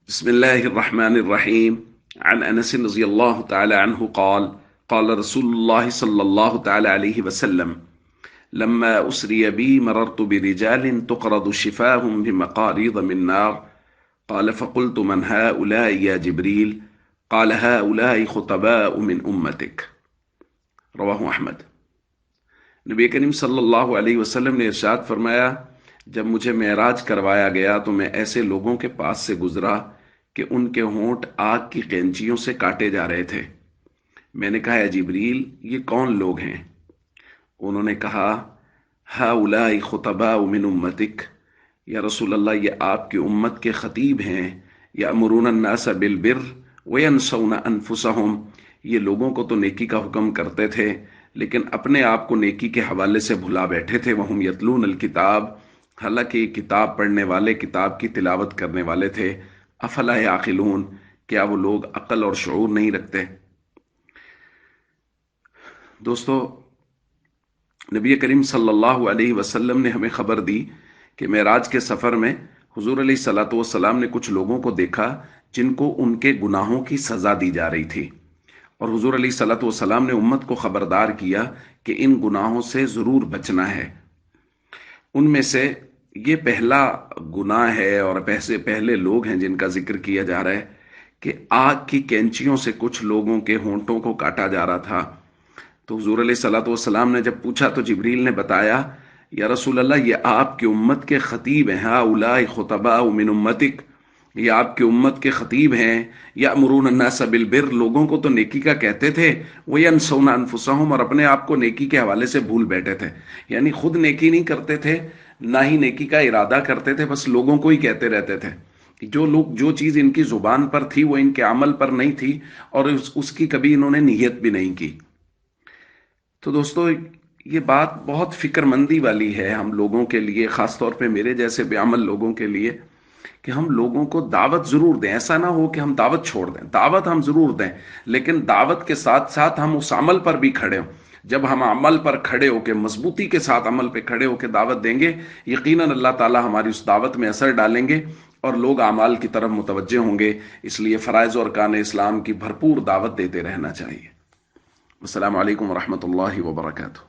بسم الله الرحمن الرحيم. عن أنس رضي الله تعالى عنه قال قال رسول الله صلى الله تعالى عليه وسلم: لما أسري بي مررت برجال تقرض شفاهم بمقاريض من نار. قال فقلت: من هؤلاء يا جبريل؟ قال: هؤلاء خطباء من أمتك. رواه أحمد۔ نبی کریم صلی اللہ علیہ وسلم نے ارشاد فرمایا، جب مجھے معراج کروایا گیا تو میں ایسے لوگوں کے پاس سے گزرا کہ ان کے ہونٹ آگ کی قینچیوں سے کاٹے جا رہے تھے۔ میں نے کہا: اے جبریل، یہ کون لوگ ہیں؟ انہوں نے کہا: ہؤلاء خطباء من امتک، یا رسول اللہ یہ آپ کی امت کے خطیب ہیں۔ یأمرون الناس بالبر وینسون انفسهم، یہ لوگوں کو تو نیکی کا حکم کرتے تھے لیکن اپنے آپ کو نیکی کے حوالے سے بھلا بیٹھے تھے۔ وہم یتلون الکتاب، حالانکہ یہ کتاب پڑھنے والے، کتاب کی تلاوت کرنے والے تھے۔ افلا یعقلون، کیا وہ لوگ عقل اور شعور نہیں رکھتے؟ دوستو، نبی کریم صلی اللہ علیہ وسلم نے ہمیں خبر دی کہ معراج کے سفر میں حضور علیہ الصلوۃ والسلام نے کچھ لوگوں کو دیکھا جن کو ان کے گناہوں کی سزا دی جا رہی تھی، اور حضور علیہ الصلوۃ والسلام نے امت کو خبردار کیا کہ ان گناہوں سے ضرور بچنا ہے۔ ان میں سے یہ پہلا گناہ ہے اور پہلے لوگ ہیں جن کا ذکر کیا جا رہا ہے کہ آگ کی کینچیوں سے کچھ لوگوں کے ہونٹوں کو کاٹا جا رہا تھا۔ تو حضور علیہ الصلوۃ والسلام نے جب پوچھا تو جبریل نے بتایا: یا رسول اللہ، یہ آپ کی امت کے خطیب ہیں۔ ہؤلاء خطباء من امتک، یہ آپ کی امت کے خطیب ہیں۔ یأمرون الناس بالبر، لوگوں کو تو نیکی کا کہتے تھے، وینسون انفسهم، اور اپنے آپ کو نیکی کے حوالے سے بھول بیٹھے تھے، یعنی خود نیکی نہیں کرتے تھے، نہ ہی نیکی کا ارادہ کرتے تھے، بس لوگوں کو ہی کہتے رہتے تھے۔ جو چیز ان کی زبان پر تھی وہ ان کے عمل پر نہیں تھی، اور اس کی کبھی انہوں نے نیت بھی نہیں کی۔ تو دوستو، یہ بات بہت فکر مندی والی ہے ہم لوگوں کے لیے، خاص طور پہ میرے جیسے بے عمل لوگوں کے لیے، کہ ہم لوگوں کو دعوت ضرور دیں۔ ایسا نہ ہو کہ ہم دعوت چھوڑ دیں، دعوت ہم ضرور دیں، لیکن دعوت کے ساتھ ساتھ ہم اس عمل پر بھی کھڑے ہوں۔ جب ہم عمل پر کھڑے ہو کے، مضبوطی کے ساتھ عمل پہ کھڑے ہو کے دعوت دیں گے، یقیناً اللہ تعالی ہماری اس دعوت میں اثر ڈالیں گے اور لوگ اعمال کی طرف متوجہ ہوں گے۔ اس لیے فرائض اور ارکان اسلام کی بھرپور دعوت دیتے رہنا چاہیے۔ السلام علیکم ورحمۃ اللہ وبرکاتہ۔